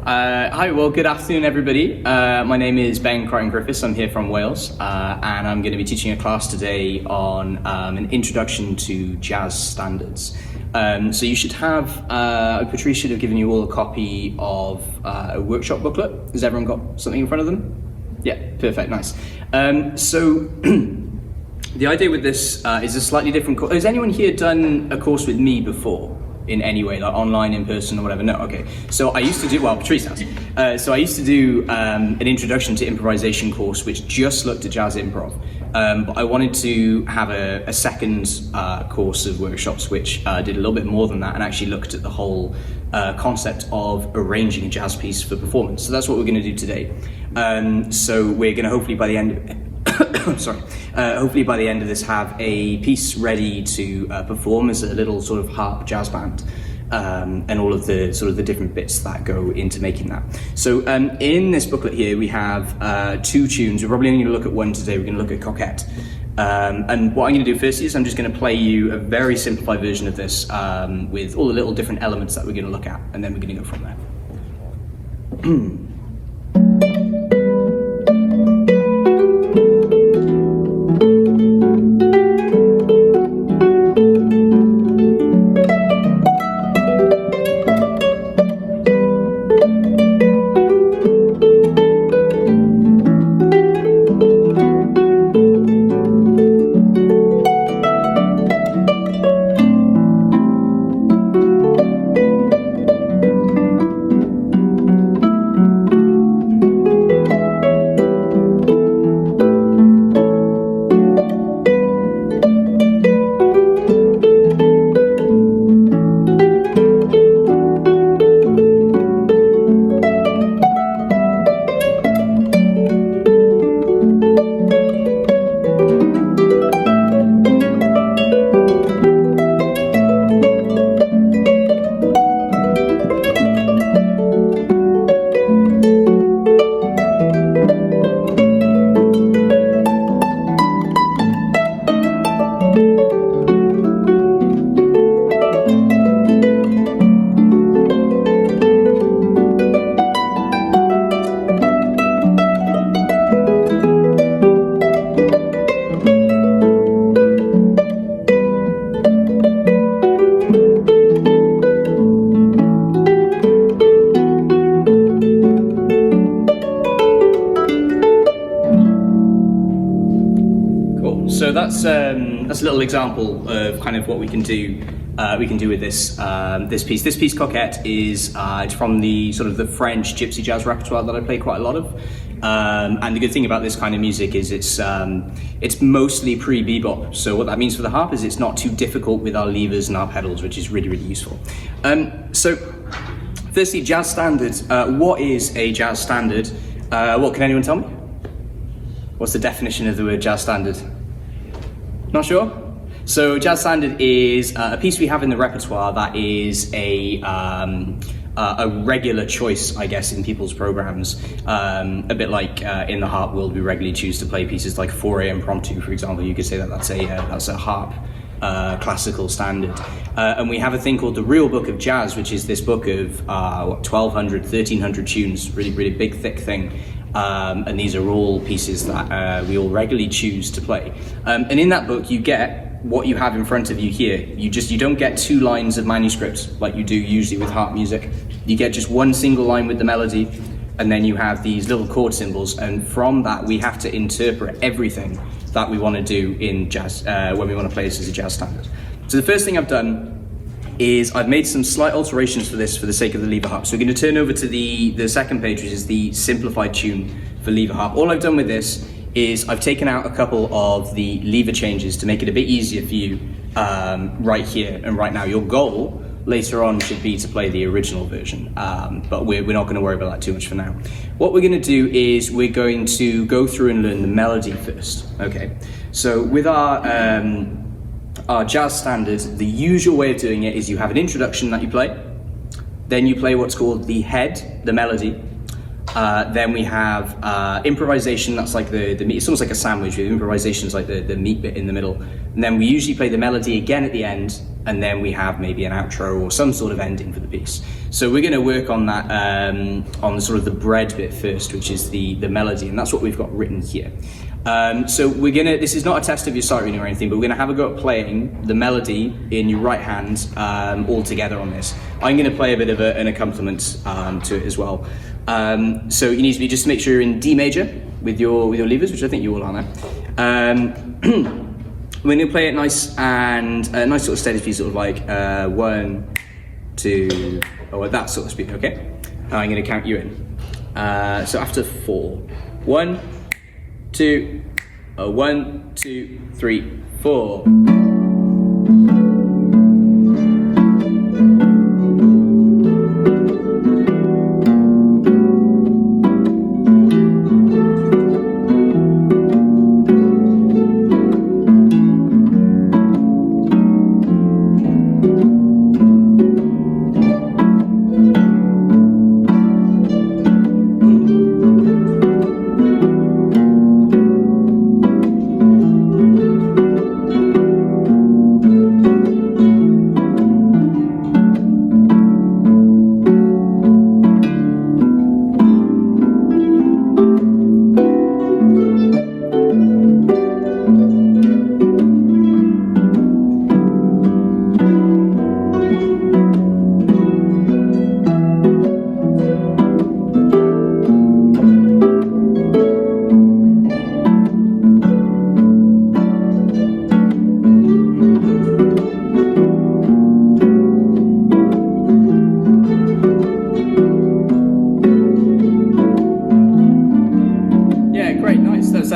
Hi, well, good afternoon, everybody. My name is Ben Creighton Griffiths. I'm here from Wales, and I'm going to be teaching a class today on an introduction to jazz standards. So you should have, Patrice should have given you all a copy of a workshop booklet. Has everyone got something in front of them? Yeah, perfect, nice. So the idea with this is a slightly different course. Has anyone here done a course with me before? In any way, like online, in person, or whatever? No, okay. So I used to do, well, Patrice has. So I used to do an introduction to improvisation course, which just looked at jazz improv. But I wanted to have a second course of workshops, which did a little bit more than that and actually looked at the whole concept of arranging a jazz piece for performance. So that's what we're going to do today. So we're going to hopefully by the end of hopefully by the end of this have a piece ready to perform as a little sort of harp jazz band, and all of the sort of the different bits that go into making that. So in this booklet here we have two tunes. We're probably only going to look at one today. We're going to look at Coquette. And what I'm going to do first is I'm just going to play you a very simplified version of this with all the little different elements that we're going to look at, and then we're going to go from there. So that's a little example of kind of what we can do. With this this piece. This piece, Coquette, is it's from the sort of the French gypsy jazz repertoire that I play quite a lot of. And the good thing about this kind of music is it's mostly pre-bebop. So what that means for the harp is it's not too difficult with our levers and our pedals, which is really, really useful. So firstly, jazz standard. What is a jazz standard? Can anyone tell me? What's the definition of the word jazz standard? Not sure? So jazz standard is a piece we have in the repertoire that is a regular choice, I guess, in people's programs. A bit like in the harp world, we regularly choose to play pieces like 4A Impromptu, for example. You could say that that's a harp classical standard. And we have a thing called the Real Book of Jazz, which is this book of 1,200, 1,300 tunes, really, really big, thick thing. And these are all pieces that we all regularly choose to play. And in that book, you get what you have in front of you here. You don't get two lines of manuscript like you do usually with harp music. You get just one single line with the melody, and then you have these little chord symbols. And from that, we have to interpret everything that we want to do in jazz when we want to play this as a jazz standard. So the first thing I've done is I've made some slight alterations for this for the sake of the lever harp. So we're going to turn over to the second page, which is the simplified tune for lever harp. All I've done with this is I've taken out a couple of the lever changes to make it a bit easier for you right here and right now. Your goal later on should be to play the original version, but we're not going to worry about that too much for now. What we're going to do is we're going to go through and learn the melody first. Okay, so with our jazz standard, the usual way of doing it is you have an introduction that you play, then you play what's called the head, the melody. Then we have improvisation, that's like the meat. It's almost like a sandwich with improvisations like the meat bit in the middle. And then we usually play the melody again at the end, and then we have maybe an outro or some sort of ending for the piece. So we're going to work on that, on sort of the bread bit first, which is the melody, and that's what we've got written here. So this is not a test of your sight reading or anything, but we're gonna have a go at playing the melody in your right hand all together on this. I'm gonna play a bit of an accompaniment to it as well. So you need to just make sure you're in D major with your levers, which I think you all are now. We're gonna play it nice and nice sort of steady speed, sort of like 1, 2, or that sort of speed, okay? I'm gonna count you in. So after 4, 1, 2, 1, 2, 3, 4.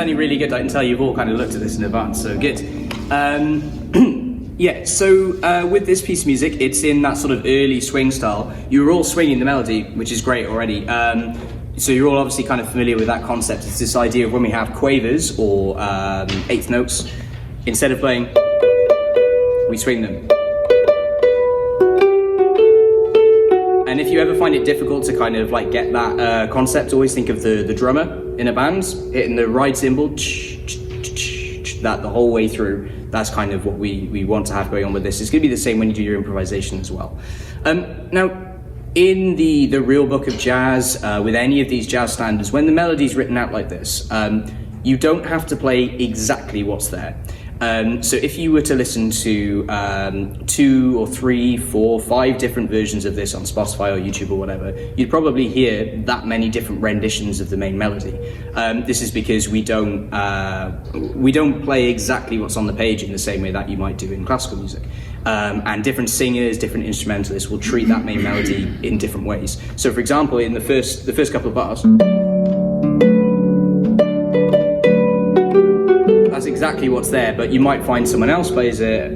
Really good. I can tell you've all kind of looked at this in advance, so good. Yeah, so with this piece of music, it's in that sort of early swing style. You're all swinging the melody, which is great already. So you're all obviously kind of familiar with that concept. It's this idea of when we have quavers or eighth notes, instead of playing, we swing them. And if you ever find it difficult to kind of like get that concept, always think of the drummer in a band hitting the ride cymbal, that the whole way through. That's kind of what we want to have going on with this. It's going to be the same when you do your improvisation as well. Now, in the real book of jazz, with any of these jazz standards, when the melody's written out like this, you don't have to play exactly what's there. So if you were to listen to 2 or 3, 4, 5 different versions of this on Spotify or YouTube or whatever, you'd probably hear that many different renditions of the main melody. This is because we don't play exactly what's on the page in the same way that you might do in classical music. And different singers, different instrumentalists will treat that main melody in different ways. So for example, in the first couple of bars, that's exactly what's there, but you might find someone else plays it.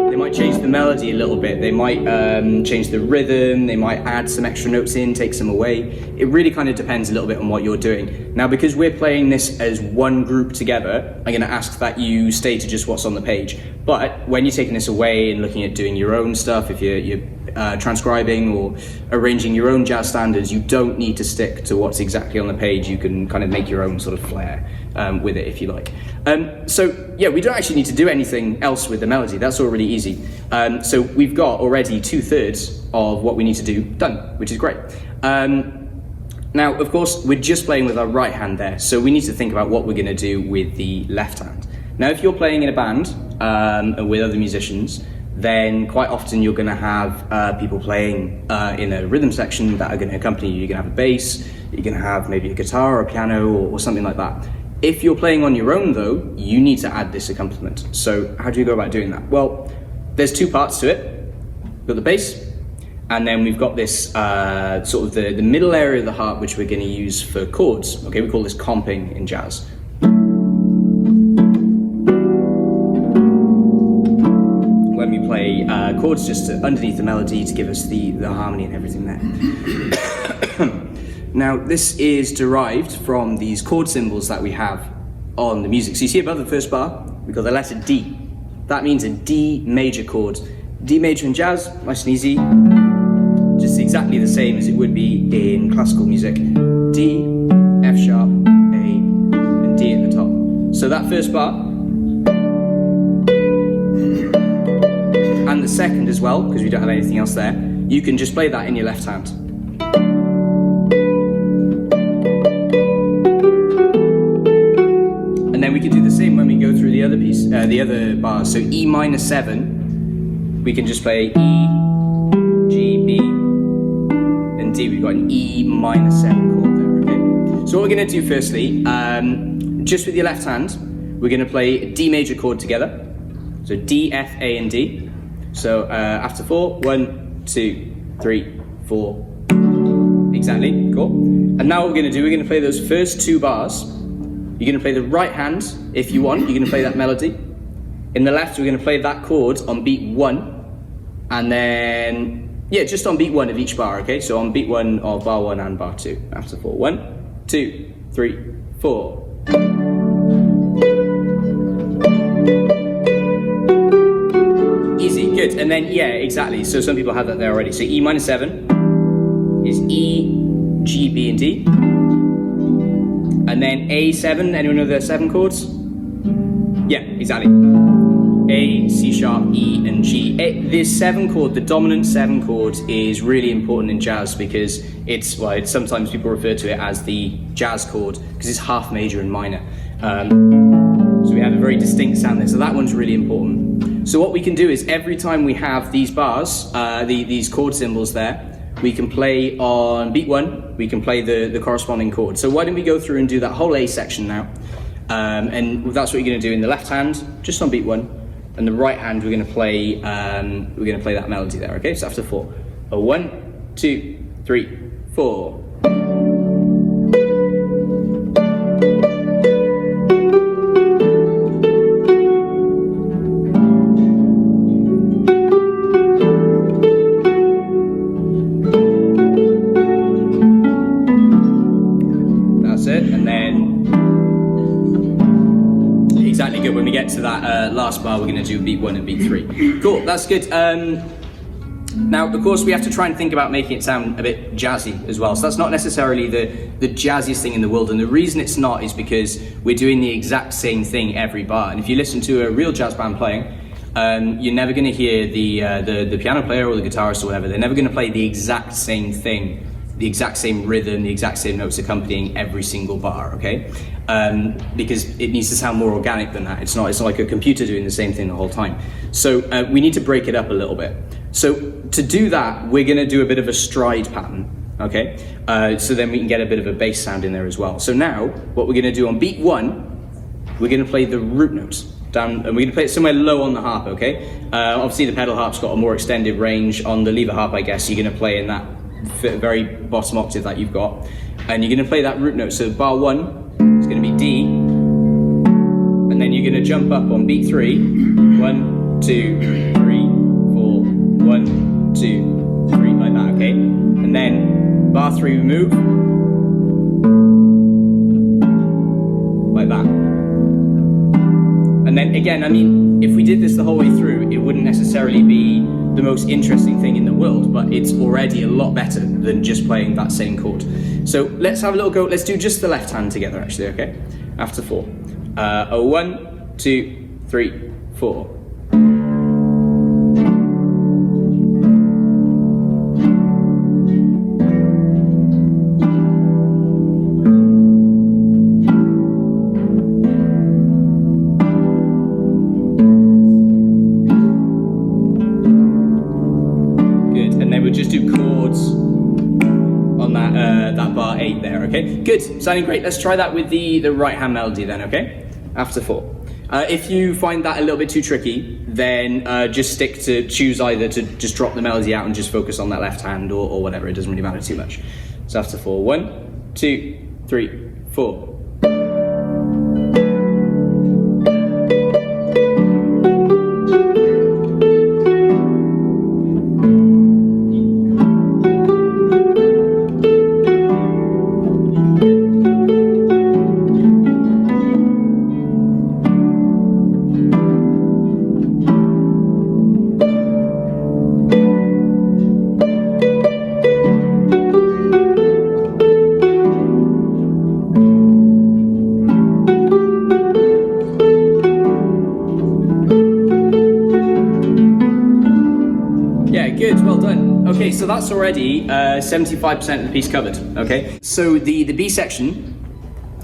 They might change the melody a little bit, they might change the rhythm, they might add some extra notes in, take some away. It really kind of depends a little bit on what you're doing. Now, because we're playing this as one group together, I'm going to ask that you stay to just what's on the page. But when you're taking this away and looking at doing your own stuff, if you're transcribing or arranging your own jazz standards, you don't need to stick to what's exactly on the page. You can kind of make your own sort of flair with it if you like. So yeah, we don't actually need to do anything else with the melody. That's all really easy. So we've got already 2/3 of what we need to do done, which is great. Now, of course, we're just playing with our right hand there, so we need to think about what we're going to do with the left hand. Now, if you're playing in a band and with other musicians, then quite often you're going to have people playing in a rhythm section that are going to accompany you. You're going to have a bass, you're going to have maybe a guitar or a piano or something like that. If you're playing on your own, though, you need to add this accompaniment. So how do you go about doing that? Well, there's 2 parts to it. We've got the bass, and then we've got this sort of the middle area of the harp, which we're going to use for chords. Okay, we call this comping in jazz. When we play chords just underneath the melody to give us the harmony and everything there. Now, this is derived from these chord symbols that we have on the music. So you see above the first bar, we've got the letter D. That means a D major chord. D major in jazz, nice and easy. Just exactly the same as it would be in classical music. D, F sharp, A, and D at the top. So that first bar, and the second as well, because we don't have anything else there, you can just play that in your left hand. And then we can do the same when we go through the other piece, the other bars. So E minor 7, we can just play E, G, B, and D. We've got an E minor 7 chord there, okay? So what we're going to do firstly, just with your left hand, we're going to play a D major chord together. So D, F, A, and D. So after 4, 1, 2, 3, 4. Exactly, cool. And now what we're going to do, we're going to play those first 2 bars. You're going to play the right hand, if you want, you're going to play that melody. In the left, we're going to play that chord on beat 1. And then, yeah, just on beat 1 of each bar, okay? So on beat 1 of bar 1 and bar 2. After 4, 1, 2, 3, 4. Easy, good. And then, yeah, exactly. So some people have that there already. So E minor 7 is E, G, B, and D. And then A7, anyone know the 7 chords? Yeah, exactly. A, C sharp, E, and G. This 7 chord, the dominant 7 chord, is really important in jazz because it's sometimes people refer to it as the jazz chord because it's half major and minor. So we have a very distinct sound there. So that one's really important. So what we can do is every time we have these bars, these chord symbols there, we can play on beat 1, we can play the corresponding chord. So why don't we go through and do that whole A section now? And that's what you're going to do in the left hand, just on beat 1, and the right hand we're going to play that melody there. Okay, so after 4, 1, 2, 3, 4. When we get to that last bar, we're going to do beat 1 and beat 3. Cool, that's good. Now, of course, we have to try and think about making it sound a bit jazzy as well. So that's not necessarily the jazziest thing in the world. And the reason it's not is because we're doing the exact same thing every bar. And if you listen to a real jazz band playing, you're never going to hear the piano player or the guitarist or whatever. They're never going to play the exact same thing, the exact same rhythm, the exact same notes accompanying every single bar, okay? Because it needs to sound more organic than that. It's not like a computer doing the same thing the whole time. So we need to break it up a little bit. So to do that, we're gonna do a bit of a stride pattern, okay? So then we can get a bit of a bass sound in there as well. So now, what we're gonna do on beat 1, we're gonna play the root notes down, and we're gonna play it somewhere low on the harp, okay? Obviously the pedal harp's got a more extended range. On the lever harp, I guess, you're gonna play in that very bottom octave that you've got, and you're going to play that root note. So bar 1 is going to be D, and then you're going to jump up on beat 3, 1, 2, 3, 4, 1, 2, 3, like that, okay? And then bar 3 we move like that. And then again, I mean, if we did this the whole way through, it wouldn't necessarily be the most interesting thing in the world, but it's already a lot better than just playing that same chord. So let's have a little go. Let's do just the left hand together, actually, okay? After 4. 1, 2, 3, 4. Okay, good, sounding great. Let's try that with the right hand melody then, okay? After 4. If you find that a little bit too tricky, then just choose either to just drop the melody out and just focus on that left hand or whatever. It doesn't really matter too much. So after 4, 1, 2, 3, 4. Okay, so that's already 75% of the piece covered, okay? So the B section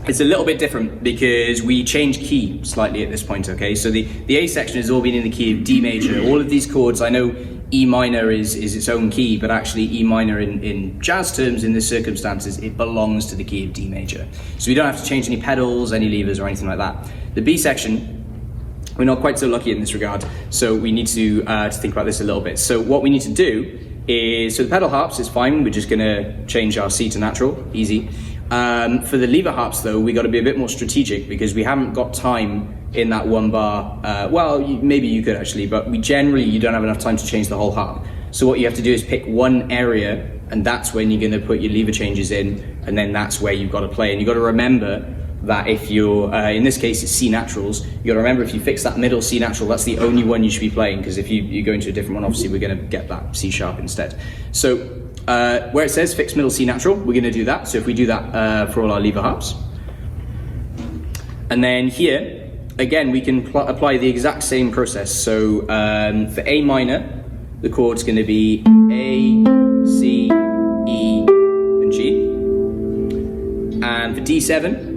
is a little bit different because we change key slightly at this point, okay? So the A section has all been in the key of D major. All of these chords, I know E minor is its own key, but actually E minor in jazz terms, in this circumstances, it belongs to the key of D major. So we don't have to change any pedals, any levers, or anything like that. The B section, we're not quite so lucky in this regard, so we need to think about this a little bit. So what we need to do is, so the pedal harps is fine, we're just gonna change our C to natural, easy. For the lever harps though, we gotta be a bit more strategic because we haven't got time in that one bar. Maybe you could actually, but you don't have enough time to change the whole harp. So what you have to do is pick one area, and that's when you're gonna put your lever changes in, and then that's where you've gotta play. And you've gotta remember that if you're, in this case it's C naturals, you gotta remember if you fix that middle C natural, that's the only one you should be playing, because if you go into a different one, obviously we're gonna get that C sharp instead. So where it says fix middle C natural, we're gonna do that. So if we do that for all our lever harps. And then here, again, we can apply the exact same process. So for A minor, the chord's gonna be A, C, E, and G. And for D7,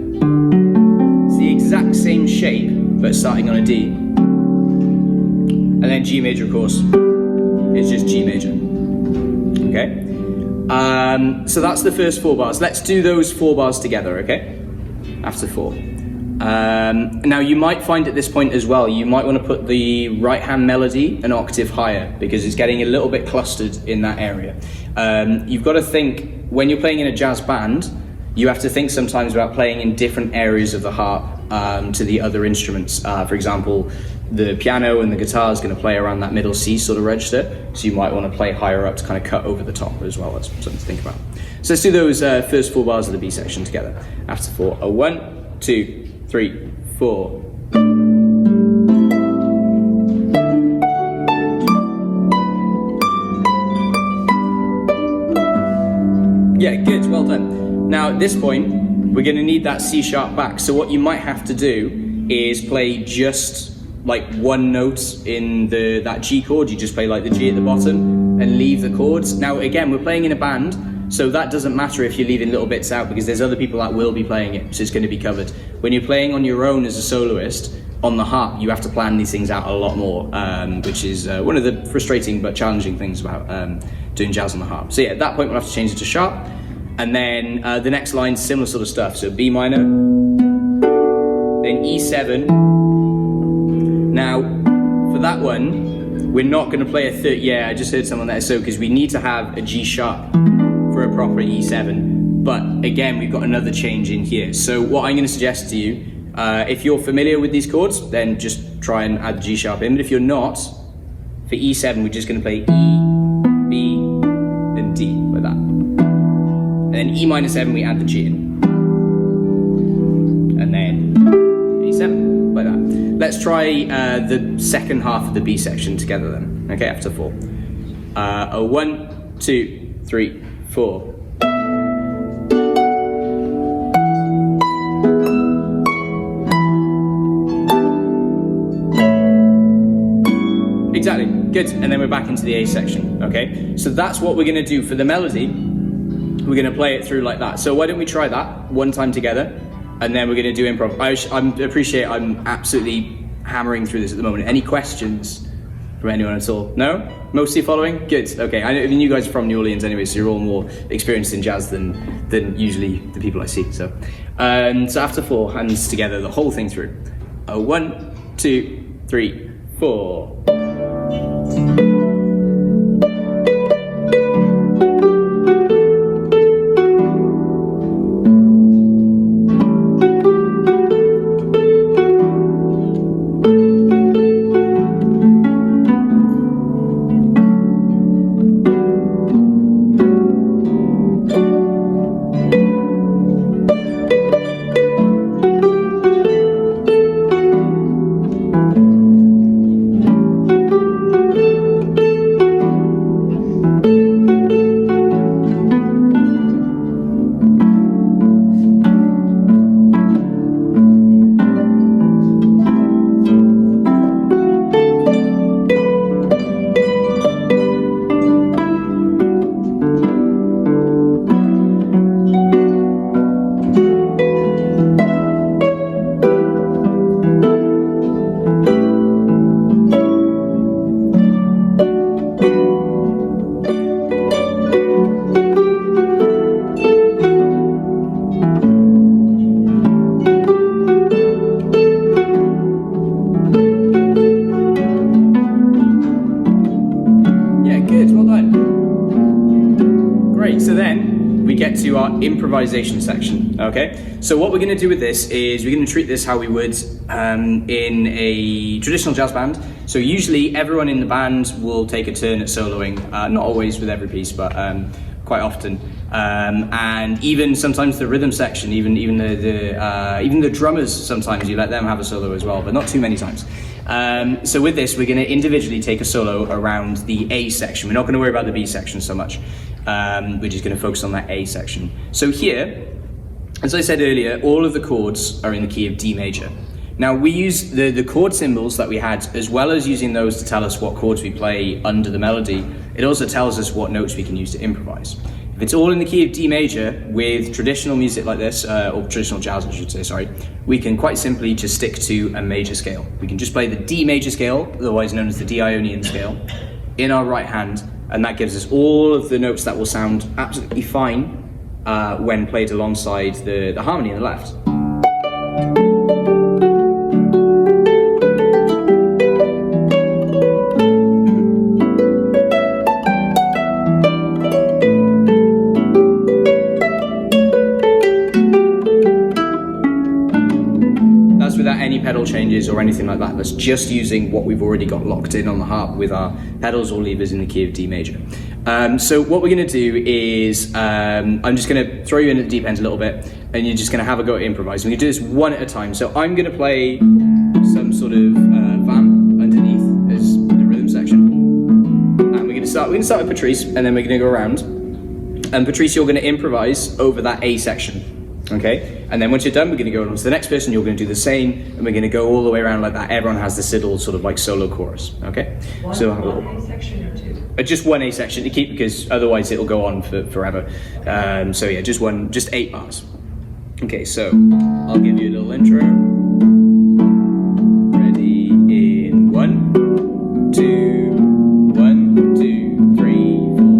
it's the exact same shape, but starting on a D. And then G major, of course, is just G major. Okay? So that's the first 4 bars. Let's do those 4 bars together, okay? After 4. Now you might find at this point as well, you might want to put the right hand melody an octave higher because it's getting a little bit clustered in that area. You've got to think, when you're playing in a jazz band, you have to think sometimes about playing in different areas of the harp to the other instruments. For example, the piano and the guitar is going to play around that middle C sort of register, so you might want to play higher up to kind of cut over the top as well. That's something to think about. So let's do those first 4 bars of the B section together. After 4, 1, 2, 3, 4. Yeah, good, well done. Now at this point, we're going to need that C sharp back. So what you might have to do is play just like one note in that G chord. You just play like the G at the bottom and leave the chords. Now again, we're playing in a band, so that doesn't matter if you're leaving little bits out because there's other people that will be playing it, so it's going to be covered. When you're playing on your own as a soloist on the harp, you have to plan these things out a lot more, which is one of the frustrating but challenging things about doing jazz on the harp. So yeah, at that point we'll have to change it to sharp. And then the next line, similar sort of stuff. So B minor, then E7. Now, for that one, we're not going to play a third. Yeah, I just heard someone there. So, because we need to have a G sharp for a proper E7. But again, we've got another change in here. So what I'm going to suggest to you, if you're familiar with these chords, then just try and add the G sharp in. But if you're not, for E7, we're just going to play E, B, and D like that. And then E minor 7, we add the G in. And then E7, like that. Let's try the second half of the B section together then. Okay, after 4. 1, 2, 3, 4. Exactly, good. And then we're back into the A section, okay? So that's what we're gonna do for the melody. We're gonna play it through like that. So why don't we try that one time together, and then we're gonna do improv. I'm absolutely hammering through this at the moment. Any questions from anyone at all? No? Mostly following? Good, okay. I mean, you guys are from New Orleans anyway, so you're all more experienced in jazz than usually the people I see, so. So after 4, hands together, the whole thing through. 1, 2, 3, 4. get to our improvisation section, okay? So what we're gonna do with this is we're gonna treat this how we would in a traditional jazz band. So usually everyone in the band will take a turn at soloing, not always with every piece, but quite often. And even sometimes the rhythm section, even the drummers, sometimes you let them have a solo as well, but not too many times. So with this, we're going to individually take a solo around the A section. We're not going to worry about the B section so much. We're just going to focus on that A section. So here, as I said earlier, all of the chords are in the key of D major. Now we use the chord symbols that we had, as well as using those to tell us what chords we play under the melody. It also tells us what notes we can use to improvise. If it's all in the key of D major with traditional music like this, or traditional jazz I should say, sorry, we can quite simply just stick to a major scale. We can just play the D major scale, otherwise known as the D Ionian scale, in our right hand, and that gives us all of the notes that will sound absolutely fine when played alongside the harmony in the left. Pedal changes or anything like that. That's just using what we've already got locked in on the harp with our pedals or levers in the key of D major. So what we're going to do is I'm just going to throw you in at the deep end a little bit, and you're just going to have a go at improvising. We're going to do this one at a time. So I'm going to play some sort of vamp underneath as the rhythm section, and we're going to start with Patrice, and then we're going to go around. And Patrice, you're going to improvise over that A section. Okay, and then once you're done, we're going to go on to the next person. You're going to do the same, and we're going to go all the way around like that. Everyone has this little sort of like solo chorus. Okay, one A section or two? Just one A section to keep, because otherwise it'll go on for forever. So yeah, just 8 bars. Okay, so I'll give you a little intro. Ready in 1, 2, 1, 2, 3, 4.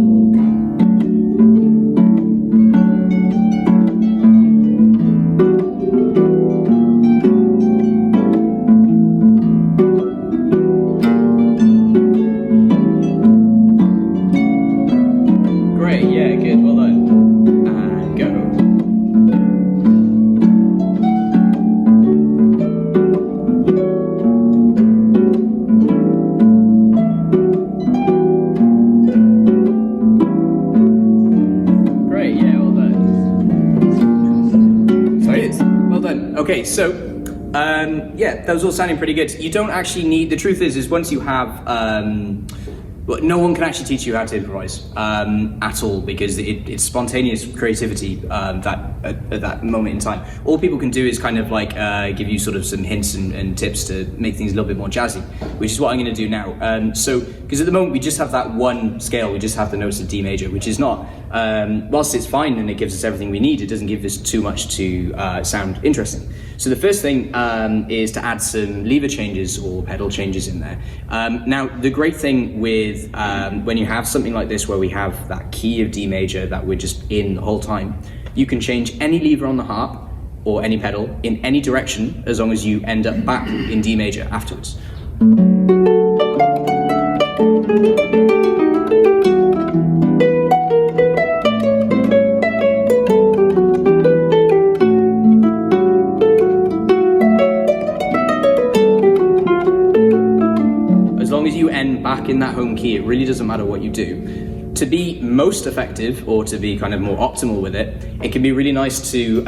Okay, so yeah, that was all sounding pretty good. You don't actually need, the truth is once you have, well, no one can actually teach you how to improvise at all, because it's spontaneous creativity at that moment in time. All people can do is kind of like give you sort of some hints and tips to make things a little bit more jazzy, which is what I'm going to do now. So, because at the moment we just have that one scale, we just have the notes of D major, which is not, whilst it's fine and it gives us everything we need, it doesn't give us too much to sound interesting. So the first thing is to add some lever changes or pedal changes in there. Now, the great thing with when you have something like this where we have that key of D major that we're just in the whole time, you can change any lever on the harp or any pedal in any direction as long as you end up back in D major afterwards. Back in that home key, it really doesn't matter what you do. To be most effective, or to be kind of more optimal with it, it can be really nice to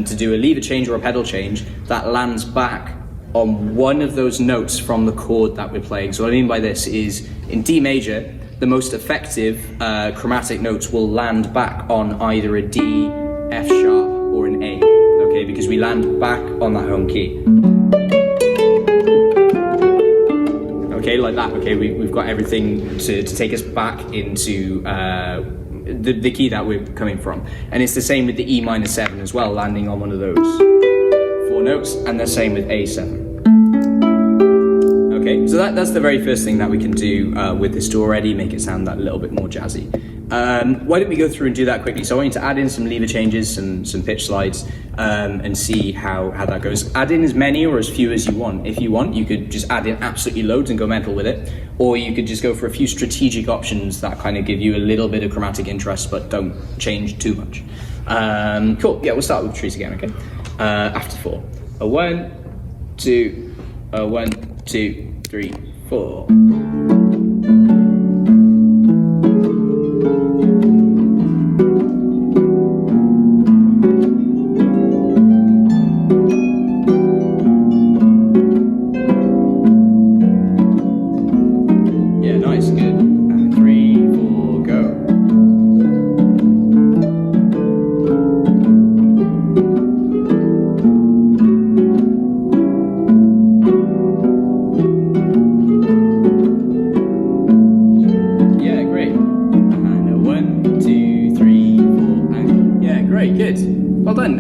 do a lever change or a pedal change that lands back on one of those notes from the chord that we're playing. So what I mean by this is, in D major, the most effective chromatic notes will land back on either a D, F sharp, or an A, okay, because we land back on that home key. Okay, like that. Okay, we've got everything to take us back into the key that we're coming from. And it's the same with the E minor 7 as well, landing on one of those 4 notes, and the same with A7. Okay, so that's the very first thing that we can do with this to already make it sound that little bit more jazzy. Why don't we go through and do that quickly? So I want you to add in some lever changes, some pitch slides, and see how that goes. Add in as many or as few as you want. If you want, you could just add in absolutely loads and go mental with it, or you could just go for a few strategic options that kind of give you a little bit of chromatic interest but don't change too much. Cool, yeah, we'll start with trees again, okay? After 4. A 1, 2, a 1, 2, 3, 4.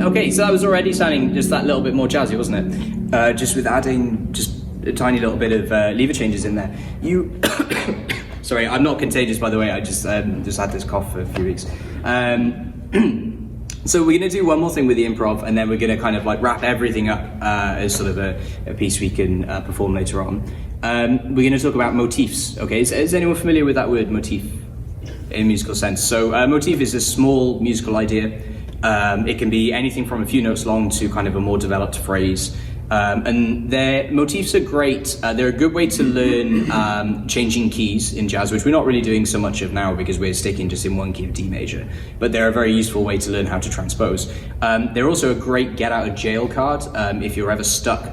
Okay, so that was already sounding just that little bit more jazzy, wasn't it? Just with adding just a tiny little bit of lever changes in there. Sorry, I'm not contagious, by the way. I just had this cough for a few weeks. So we're going to do one more thing with the improv, and then we're going to kind of like wrap everything up as sort of a piece we can perform later on. We're going to talk about motifs. Okay, is anyone familiar with that word, motif, in a musical sense? So motif is a small musical idea. It can be anything from a few notes long to kind of a more developed phrase. And their motifs are great. They're a good way to learn changing keys in jazz, which we're not really doing so much of now because we're sticking just in one key of D major. But they're a very useful way to learn how to transpose. They're also a great get out of jail card if you're ever stuck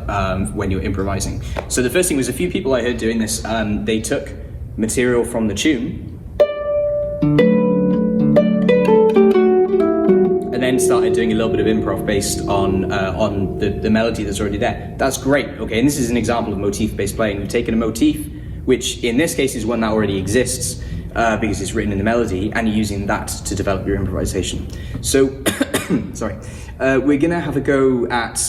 when you're improvising. So the first thing was a few people I heard doing this, they took material from the tune and then started doing a little bit of improv based on the melody that's already there. That's great, okay? And this is an example of motif-based playing. We've taken a motif, which in this case is one that already exists because it's written in the melody, and you're using that to develop your improvisation. So, sorry, we're gonna have a go at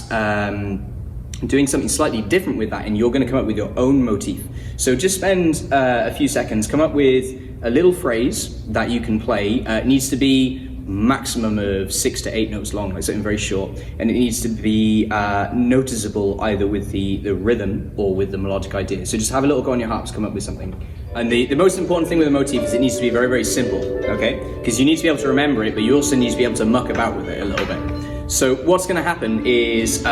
doing something slightly different with that, and you're gonna come up with your own motif. So just spend a few seconds, come up with a little phrase that you can play. It needs to be maximum of 6 to 8 notes long, like something very short, and it needs to be noticeable either with the rhythm or with the melodic idea. So just have a little go on your harps, come up with something. And the most important thing with a motif is it needs to be very, very simple, okay? Because you need to be able to remember it, but you also need to be able to muck about with it a little bit. So what's gonna happen is, if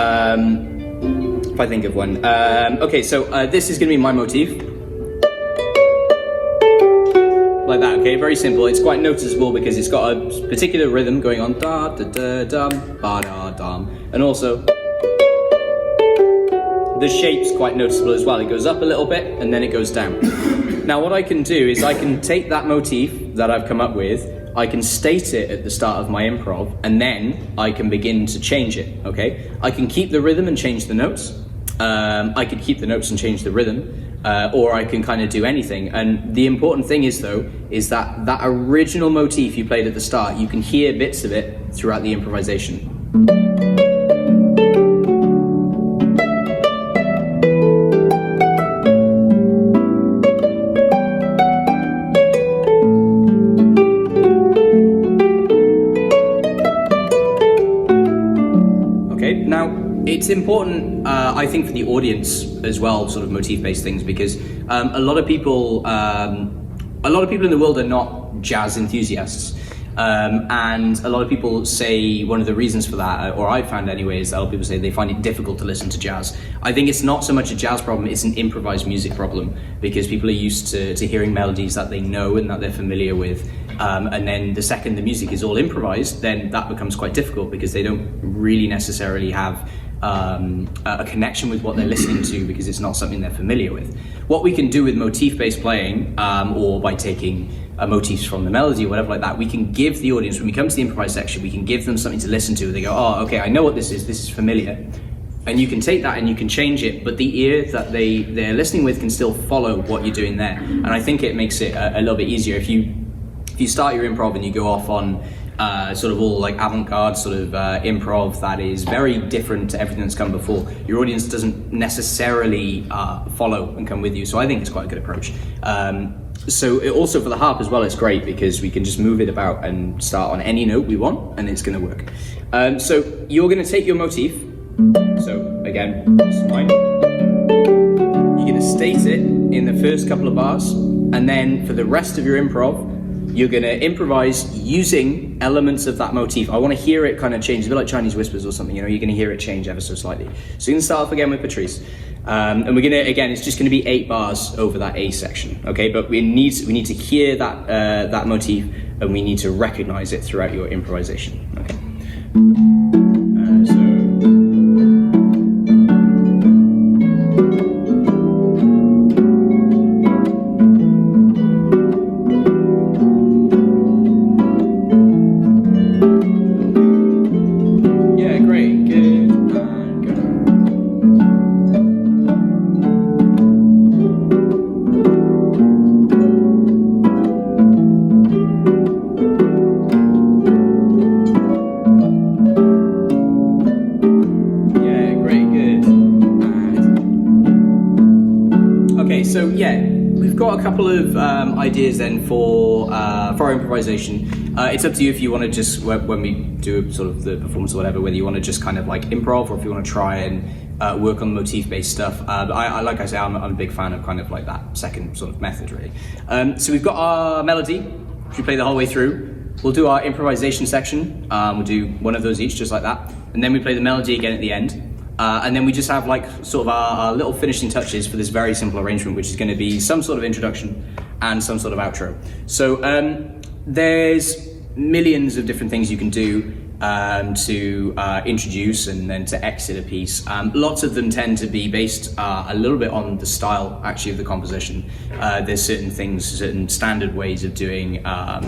I think of one, okay, so this is gonna be my motif. Like that, okay, very simple. It's quite noticeable because it's got a particular rhythm going on, da da da dum, ba da dum, and also the shape's quite noticeable as well. It goes up a little bit and then it goes down. Now what I can do is I can take that motif that I've come up with, I can state it at the start of my improv, and then I can begin to change it, okay? I can keep the rhythm and change the notes. I could keep the notes and change the rhythm. Or I can kind of do anything. And the important thing is, though, is that that original motif you played at the start, you can hear bits of it throughout the improvisation. Okay, now, it's important, I think, for the audience as well, sort of motif-based things, because a lot of people in the world are not jazz enthusiasts, and a lot of people say one of the reasons for that, or I've found anyway, is that a lot of people say they find it difficult to listen to jazz. I think it's not so much a jazz problem; it's an improvised music problem, because people are used to hearing melodies that they know and that they're familiar with. And then the second the music is all improvised, then that becomes quite difficult because they don't really necessarily have a connection with what they're listening to because it's not something they're familiar with. What we can do with motif-based playing, or by taking motifs from the melody or whatever like that, we can give the audience, when we come to the improvised section, we can give them something to listen to. They go, oh, okay, I know what this is familiar. And you can take that and you can change it, but the ear that they're listening with can still follow what you're doing there. And I think it makes it a little bit easier. If you start your improv and you go off on sort of all like avant-garde sort of improv that is very different to everything that's come before, your audience doesn't necessarily follow and come with you. So I think it's quite a good approach. Also for the harp as well, it's great because we can just move it about and start on any note we want, and it's going to work. So you're going to take your motif. So again, this is mine. You're going to state it in the first couple of bars, and then for the rest of your improv, you're going to improvise using elements of that motif. I want to hear it kind of change, a bit like Chinese whispers or something, you're going to hear it change ever so slightly. So you're going to start off again with Patrice. And we're going to, again, it's just going to be 8 bars over that A section, okay? But we need to hear that motif, and we need to recognize it throughout your improvisation, okay? So yeah, we've got a couple of ideas then for our improvisation. It's up to you if you want to just, when we do sort of the performance or whatever, whether you want to just kind of like improv or if you want to try and work on motif-based stuff. But I like I say, I'm a big fan of kind of like that second sort of method really. So we've got our melody, which we play the whole way through. We'll do our improvisation section. We'll do one of those each, just like that. And then we play the melody again at the end. And then we just have like sort of our little finishing touches for this very simple arrangement, which is going to be some sort of introduction and some sort of outro. So there's millions of different things you can do to introduce and then to exit a piece. Lots of them tend to be based a little bit on the style actually of the composition. There's certain things, certain standard ways of doing an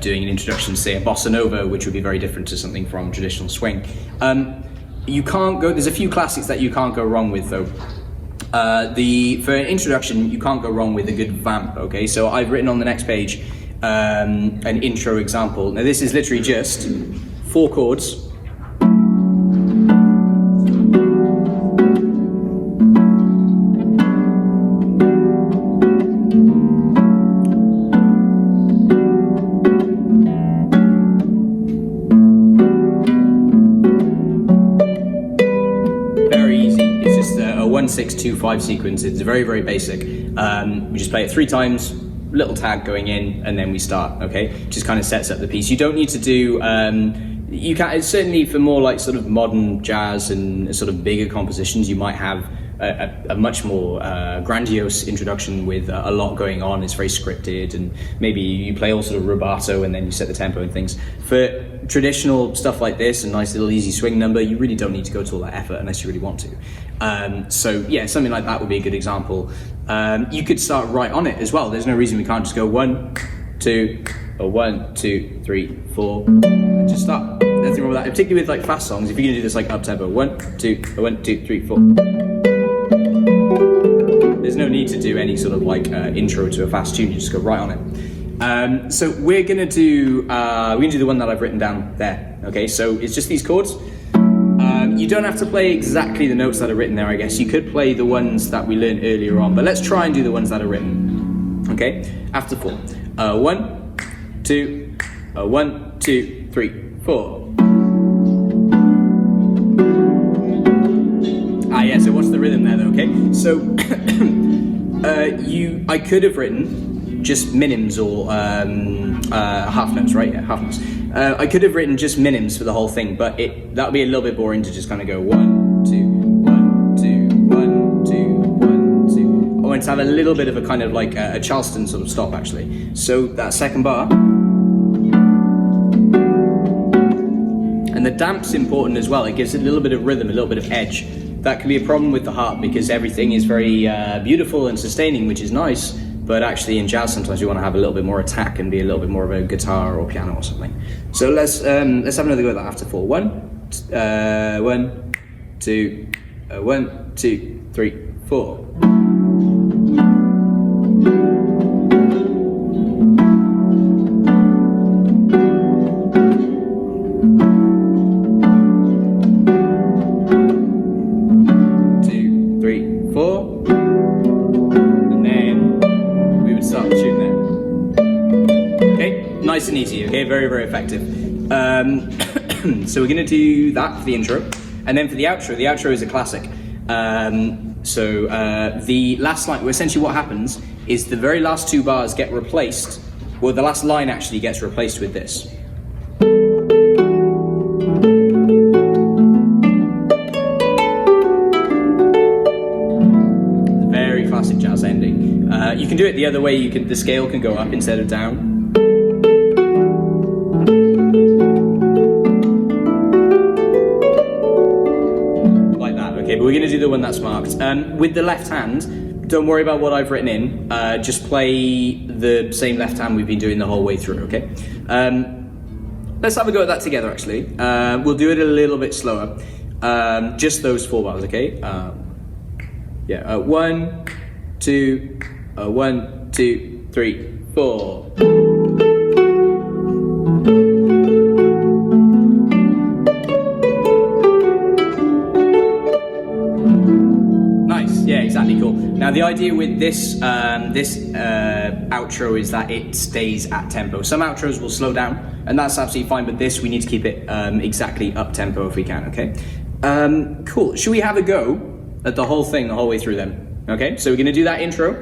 introduction, say a bossa nova, which would be very different to something from traditional swing. You can't go, there's a few classics that you can't go wrong with though. For an introduction, you can't go wrong with a good vamp, okay? So I've written on the next page an intro example. Now this is literally just 4 chords. Very easy. It's just a 1-6-2-5 sequence. It's very, very basic. We just play it 3 times. Little tag going in, and then we start, okay? Just kind of sets up the piece. You don't need to do, you can, certainly for more like sort of modern jazz and sort of bigger compositions, you might have a much more grandiose introduction with a lot going on. It's very scripted, and maybe you play all sort of rubato and then you set the tempo and things. For traditional stuff like this, a nice little easy swing number, you really don't need to go to all that effort unless you really want to. So yeah, something like that would be a good example. You could start right on it as well. There's no reason we can't just go 1, 2, or 1, 2, 3, 4, and just start. Nothing wrong with that. Particularly with like fast songs, if you're gonna do this like up tempo, 1, 2, 1, 2, 3, 4. There's no need to do any sort of like intro to a fast tune. You just go right on it. So we're gonna do the one that I've written down there. Okay, so it's just these chords. You don't have to play exactly the notes that are written there, I guess. You could play the ones that we learned earlier on, but let's try and do the ones that are written. Okay, after 4. 1, 2, 1, 2, 3, 4. Yeah, so what's the rhythm there though, okay? So, I could have written just minims or half notes, right? Yeah, half notes. I could have written just minims for the whole thing, but that would be a little bit boring to just kind of go 1, 2, 1, 2, 1, 2, 1, 2. I want to have a little bit of a kind of like a Charleston sort of stop actually. So that second bar. And the damp's important as well. It gives it a little bit of rhythm, a little bit of edge. That can be a problem with the harp because everything is very beautiful and sustaining, which is nice, but actually in jazz sometimes you want to have a little bit more attack and be a little bit more of a guitar or piano or something. So let's have another go at that after 4. 1, 2, 1, 2, 3, 4. nice and easy, okay? Very, very effective. So we're gonna do that for the intro. And then for the outro is a classic. The last line, well, essentially what happens is the very last 2 bars get replaced, well, the last line actually gets replaced with this. Very classic jazz ending. You can do it the other way, the scale can go up instead of down. Okay, but we're going to do the one that's marked. With the left hand, don't worry about what I've written in. Just play the same left hand we've been doing the whole way through, okay? Let's have a go at that together, actually. We'll do it a little bit slower. Just those 4 bars, okay? 1, 2, 1, 2, 3, 4. Yeah, exactly, cool. Now the idea with this outro is that it stays at tempo. Some outros will slow down, and that's absolutely fine, but this we need to keep it exactly up tempo if we can, okay? Cool, should we have a go at the whole thing the whole way through then? Okay, so we're gonna do that intro.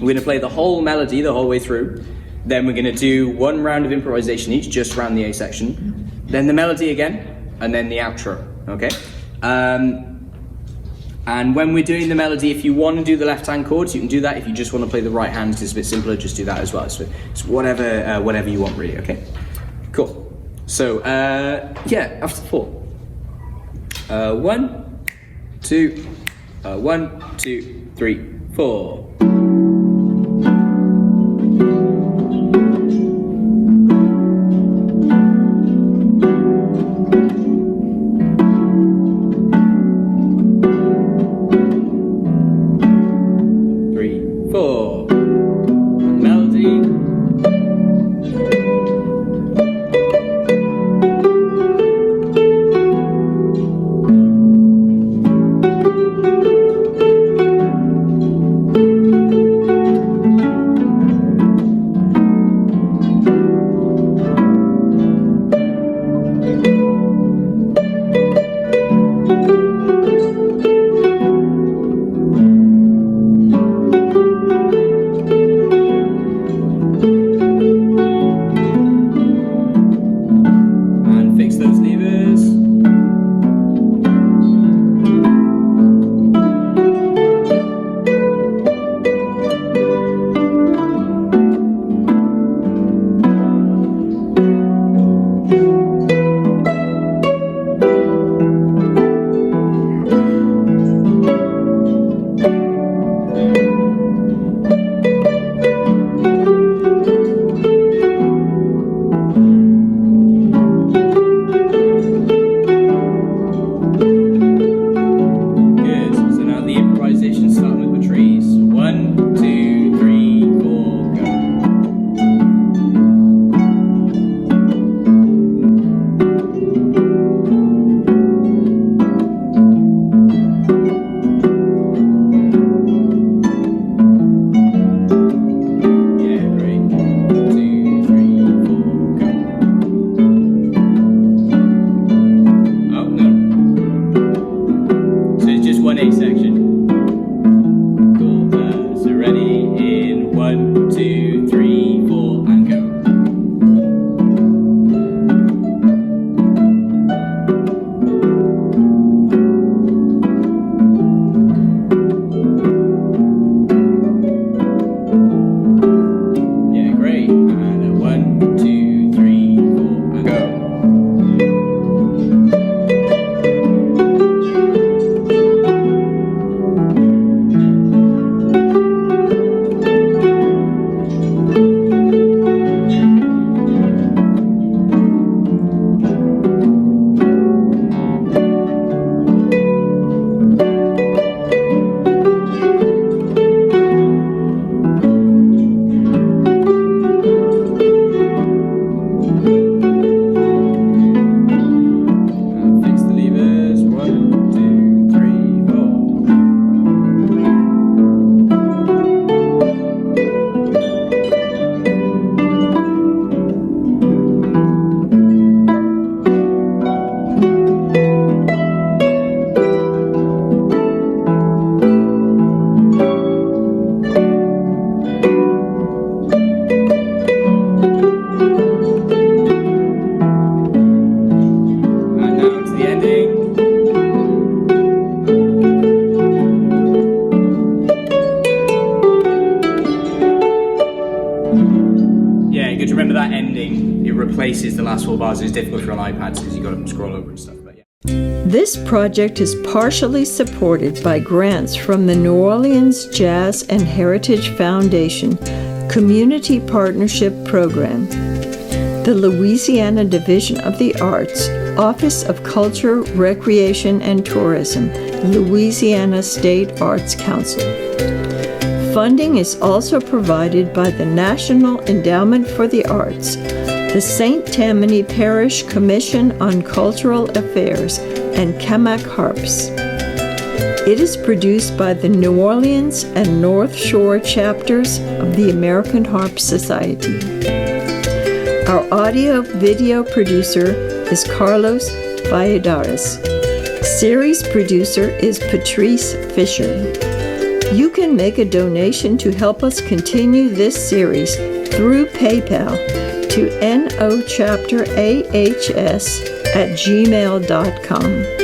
We're gonna play the whole melody the whole way through. Then we're gonna do 1 round of improvisation each, just around the A section. Then the melody again, and then the outro, okay? And when we're doing the melody, if you want to do the left-hand chords, you can do that. If you just want to play the right hand, it's a bit simpler, just do that as well. So it's whatever you want, really, okay? Cool. So, after 4. 1, 2, 1, 2, 3, 4. to remember that ending. It replaces the last 4 bars. It's difficult for on iPads because you've got to scroll over and stuff. But yeah. This project is partially supported by grants from the New Orleans Jazz and Heritage Foundation Community Partnership Program, the Louisiana Division of the Arts, Office of Culture, Recreation, and Tourism, Louisiana State Arts Council. Funding is also provided by the National Endowment for the Arts, the St. Tammany Parish Commission on Cultural Affairs, and Kamak Harps. It is produced by the New Orleans and North Shore chapters of the American Harp Society. Our audio-video producer is Carlos Valladares. Series producer is Patrice Fisher. You can make a donation to help us continue this series through PayPal to nochapterahs@gmail.com.